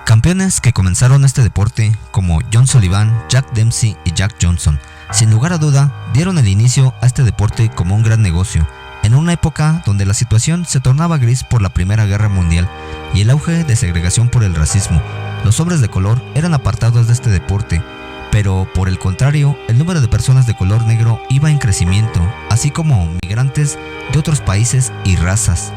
Campeones que comenzaron este deporte como John Sullivan, Jack Dempsey y Jack Johnson, sin lugar a duda, dieron el inicio a este deporte como un gran negocio, en una época donde la situación se tornaba gris por la Primera Guerra Mundial y el auge de segregación por el racismo. Los hombres de color eran apartados de este deporte, pero por el contrario, el número de personas de color negro iba en crecimiento, así como migrantes de otros países y razas.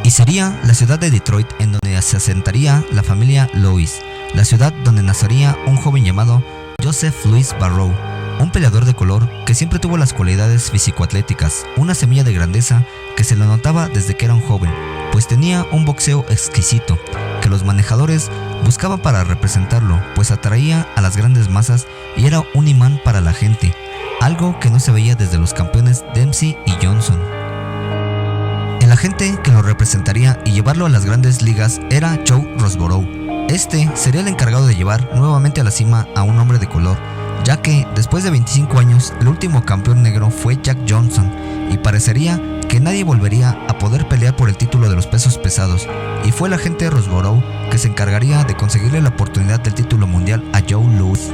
Y sería la ciudad de Detroit en donde se asentaría la familia Louis, la ciudad donde nacería un joven llamado Joseph Louis Barrow, un peleador de color que siempre tuvo las cualidades físico-atléticas, una semilla de grandeza que se le notaba desde que era un joven, pues tenía un boxeo exquisito, que los manejadores buscaban para representarlo, pues atraía a las grandes masas y era un imán para la gente, algo que no se veía desde los campeones Dempsey y Johnson. El agente que lo representaría y llevarlo a las grandes ligas era Joe Rosborough. Este sería el encargado de llevar nuevamente a la cima a un hombre de color, ya que después de 25 años el último campeón negro fue Jack Johnson y parecería que nadie volvería a poder pelear por el título de los pesos pesados, y fue el agente Rosborough que se encargaría de conseguirle la oportunidad del título mundial a Joe Louis.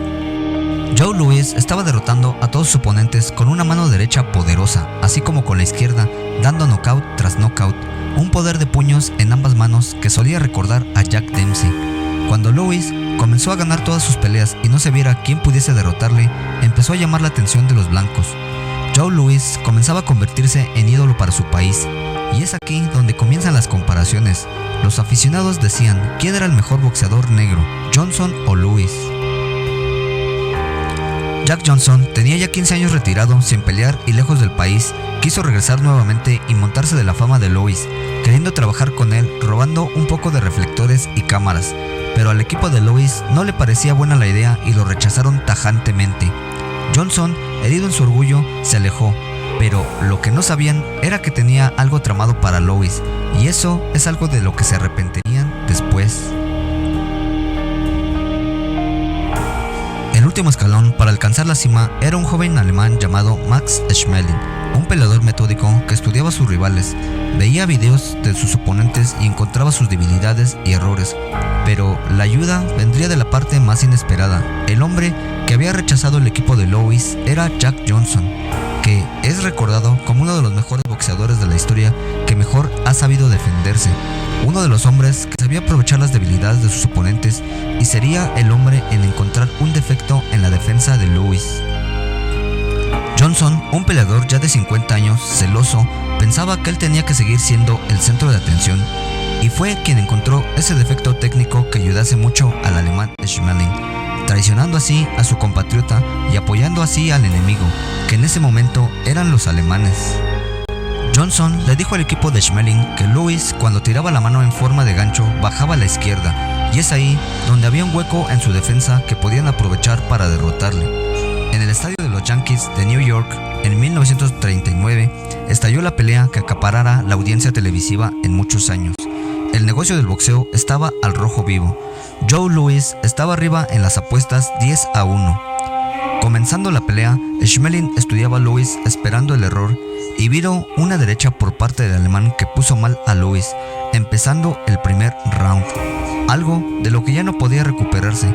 Joe Louis estaba derrotando a todos sus oponentes con una mano derecha poderosa, así como con la izquierda, dando knockout tras knockout, un poder de puños en ambas manos que solía recordar a Jack Dempsey. Cuando Louis comenzó a ganar todas sus peleas y no se viera quién pudiese derrotarle, empezó a llamar la atención de los blancos. Joe Louis comenzaba a convertirse en ídolo para su país, y es aquí donde comienzan las comparaciones. Los aficionados decían quién era el mejor boxeador negro, Johnson o Louis. Jack Johnson tenía ya 15 años retirado, sin pelear y lejos del país. Quiso regresar nuevamente y montarse de la fama de Louis, queriendo trabajar con él, robando un poco de reflectores y cámaras. Pero al equipo de Louis no le parecía buena la idea y lo rechazaron tajantemente. Johnson, herido en su orgullo, se alejó, pero lo que no sabían era que tenía algo tramado para Louis, y eso es algo de lo que se arrepentirían después. El último escalón para alcanzar la cima era un joven alemán llamado Max Schmeling, un peleador metódico que estudiaba a sus rivales, veía videos de sus oponentes y encontraba sus debilidades y errores, pero la ayuda vendría de la parte más inesperada. El hombre que había rechazado el equipo de Louis era Jack Johnson, que es recordado como uno de los mejores boxeadores de la historia que mejor ha sabido defenderse, uno de los hombres que sabía aprovechar las debilidades de sus oponentes y sería el hombre en encontrar un defecto en la defensa de Louis. Johnson, un peleador ya de 50 años, celoso, pensaba que él tenía que seguir siendo el centro de atención y fue quien encontró ese defecto técnico que ayudase mucho al alemán Schmeling, traicionando así a su compatriota y apoyando así al enemigo, que en ese momento eran los alemanes. Johnson le dijo al equipo de Schmeling que Louis, cuando tiraba la mano en forma de gancho, bajaba a la izquierda, y es ahí donde había un hueco en su defensa que podían aprovechar para derrotarle. En el estadio de los Yankees de New York, en 1939, estalló la pelea que acaparara la audiencia televisiva en muchos años. El negocio del boxeo estaba al rojo vivo. Joe Louis estaba arriba en las apuestas 10-1. Comenzando la pelea, Schmeling estudiaba a Louis esperando el error y vino una derecha por parte del alemán que puso mal a Louis, empezando el primer round, algo de lo que ya no podía recuperarse.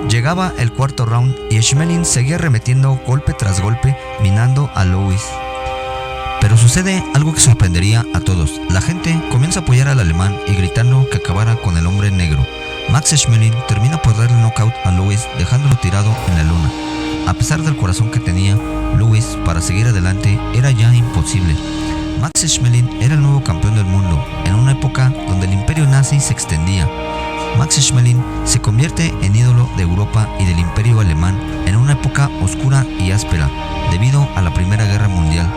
Llegaba el cuarto round y Schmeling seguía arremetiendo golpe tras golpe, minando a Louis. Pero sucede algo que sorprendería a todos. La gente comienza a apoyar al alemán y gritando que acabara con el hombre negro. Max Schmeling termina por darle knockout a Louis, dejándolo tirado en la lona. A pesar del corazón que tenía, Louis para seguir adelante era ya imposible. Max Schmeling era el nuevo campeón del mundo, en una época donde el imperio nazi se extendía. Max Schmeling se convierte en ídolo de Europa y del imperio alemán en una época oscura y áspera, debido a la Primera Guerra Mundial.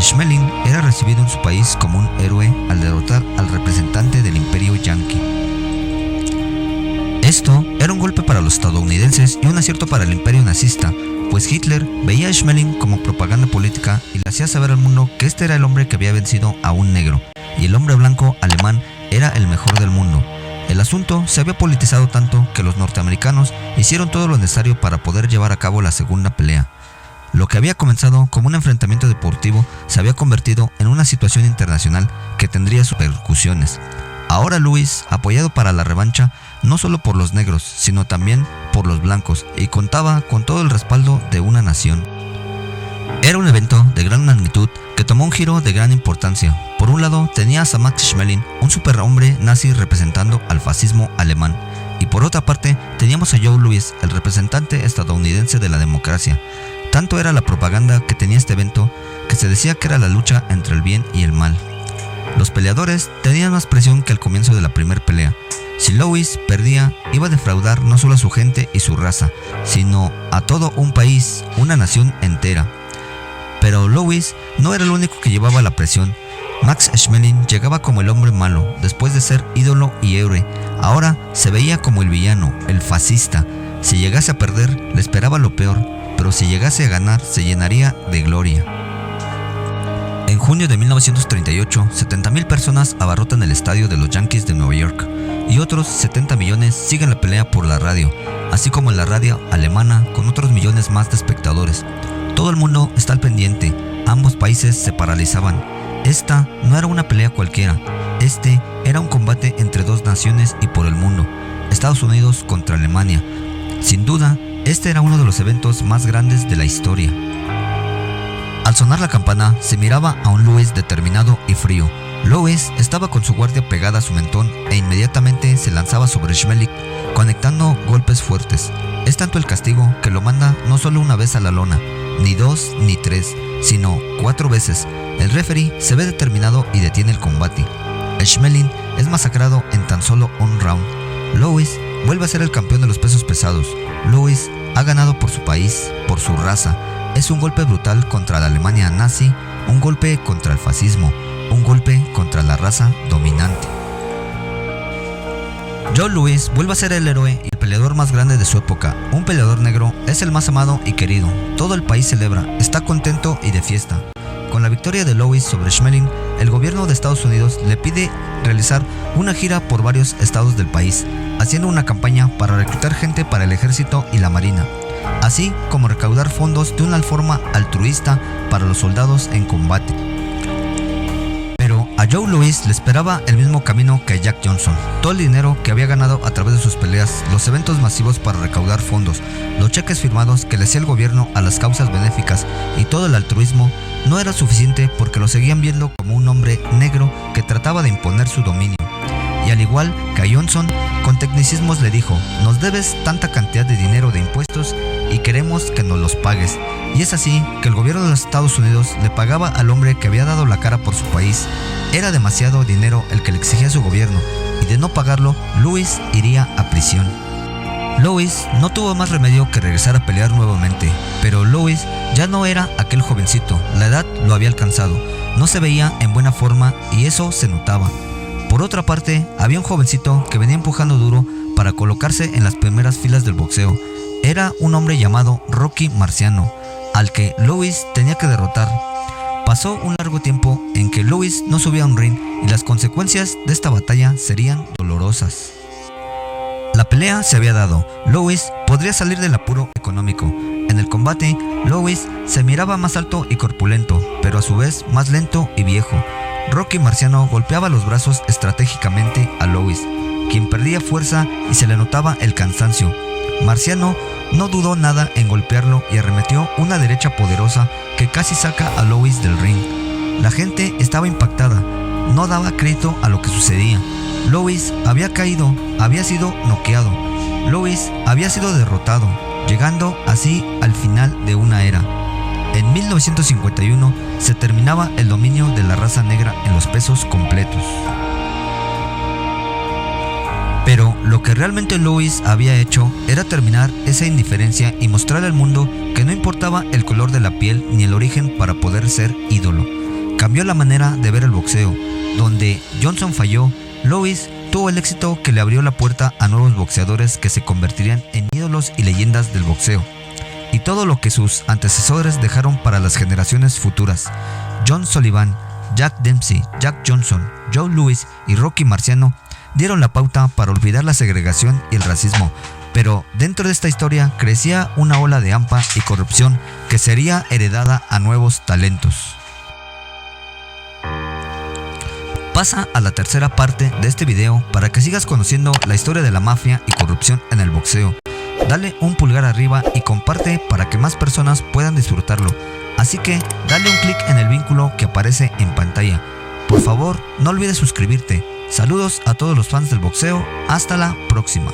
Schmeling era recibido en su país como un héroe al derrotar al representante del imperio yanqui. Esto era un golpe para los estadounidenses y un acierto para el imperio nazista, pues Hitler veía a Schmeling como propaganda política y le hacía saber al mundo que este era el hombre que había vencido a un negro, y el hombre blanco alemán era el mejor del mundo. El asunto se había politizado tanto que los norteamericanos hicieron todo lo necesario para poder llevar a cabo la segunda pelea. Lo que había comenzado como un enfrentamiento deportivo se había convertido en una situación internacional que tendría sus repercusiones. Ahora Lewis, apoyado para la revancha, no solo por los negros, sino también por los blancos, y contaba con todo el respaldo de una nación. Era un evento de gran magnitud que tomó un giro de gran importancia. Por un lado tenías a Max Schmeling, un superhombre nazi representando al fascismo alemán, y por otra parte teníamos a Joe Louis, el representante estadounidense de la democracia. Tanto era la propaganda que tenía este evento que se decía que era la lucha entre el bien y el mal. Los peleadores tenían más presión que al comienzo de la primera pelea. Si Louis perdía, iba a defraudar no solo a su gente y su raza, sino a todo un país, una nación entera. Pero Louis no era el único que llevaba la presión. Max Schmeling llegaba como el hombre malo, después de ser ídolo y héroe. Ahora se veía como el villano, el fascista. Si llegase a perder, le esperaba lo peor, pero si llegase a ganar, se llenaría de gloria. En junio de 1938, 70,000 personas abarrotan el estadio de los Yankees de Nueva York, y otros 70 millones siguen la pelea por la radio, así como en la radio alemana, con otros millones más de espectadores. Todo el mundo está al pendiente, ambos países se paralizaban. Esta no era una pelea cualquiera, este era un combate entre dos naciones y por el mundo, Estados Unidos contra Alemania. Sin duda, este era uno de los eventos más grandes de la historia. Al sonar la campana, se miraba a un Louis determinado y frío. Louis estaba con su guardia pegada a su mentón e inmediatamente se lanzaba sobre Schmeling, conectando golpes fuertes. Es tanto el castigo que lo manda no solo una vez a la lona, ni 2 ni 3, sino 4 veces. El referee se ve determinado y detiene el combate. Schmeling es masacrado en tan solo un round. Louis vuelve a ser el campeón de los pesos pesados. Louis ha ganado por su país, por su raza. Es un golpe brutal contra la Alemania nazi, un golpe contra el fascismo, un golpe contra la raza dominante. Joe Louis vuelve a ser el héroe y el peleador más grande de su época. Un peleador negro es el más amado y querido. Todo el país celebra, está contento y de fiesta. Con la victoria de Louis sobre Schmeling, el gobierno de Estados Unidos le pide realizar una gira por varios estados del país, haciendo una campaña para reclutar gente para el ejército y la marina, así como recaudar fondos de una forma altruista para los soldados en combate. Pero a Joe Louis le esperaba el mismo camino que a Jack Johnson. Todo el dinero que había ganado a través de sus peleas, los eventos masivos para recaudar fondos, los cheques firmados que le hacía el gobierno a las causas benéficas y todo el altruismo no era suficiente porque lo seguían viendo como un hombre negro que trataba de imponer su dominio. Y al igual que a Johnson, con tecnicismos le dijo: nos debes tanta cantidad de dinero de impuestos y queremos que nos los pagues. Y es así que el gobierno de los Estados Unidos le pagaba al hombre que había dado la cara por su país. Era demasiado dinero el que le exigía su gobierno, y de no pagarlo, Louis iría a prisión. Louis no tuvo más remedio que regresar a pelear nuevamente, pero Louis ya no era aquel jovencito, la edad lo había alcanzado, no se veía en buena forma y eso se notaba. Por otra parte, había un jovencito que venía empujando duro para colocarse en las primeras filas del boxeo. Era un hombre llamado Rocky Marciano, al que Louis tenía que derrotar. Pasó un largo tiempo en que Louis no subía a un ring y las consecuencias de esta batalla serían dolorosas. La pelea se había dado, Louis podría salir del apuro económico. En el combate, Louis se miraba más alto y corpulento, pero a su vez más lento y viejo. Rocky Marciano golpeaba los brazos estratégicamente a Louis, quien perdía fuerza y se le notaba el cansancio. Marciano no dudó nada en golpearlo y arremetió una derecha poderosa que casi saca a Louis del ring. La gente estaba impactada, no daba crédito a lo que sucedía. Louis había caído, había sido noqueado. Louis había sido derrotado, llegando así al final de una era. En 1951 se terminaba el dominio de la raza negra en los pesos completos. Pero lo que realmente Louis había hecho era terminar esa indiferencia y mostrar al mundo que no importaba el color de la piel ni el origen para poder ser ídolo. Cambió la manera de ver el boxeo. Donde Johnson falló, Louis tuvo el éxito que le abrió la puerta a nuevos boxeadores que se convertirían en ídolos y leyendas del boxeo. Y todo lo que sus antecesores dejaron para las generaciones futuras. John Sullivan, Jack Dempsey, Jack Johnson, Joe Louis y Rocky Marciano dieron la pauta para olvidar la segregación y el racismo, pero dentro de esta historia crecía una ola de hampa y corrupción que sería heredada a nuevos talentos. Pasa a la tercera parte de este video para que sigas conociendo la historia de la mafia y corrupción en el boxeo. Dale un pulgar arriba y comparte para que más personas puedan disfrutarlo. Así que dale un clic en el vínculo que aparece en pantalla. Por favor, no olvides suscribirte. Saludos a todos los fans del boxeo. Hasta la próxima.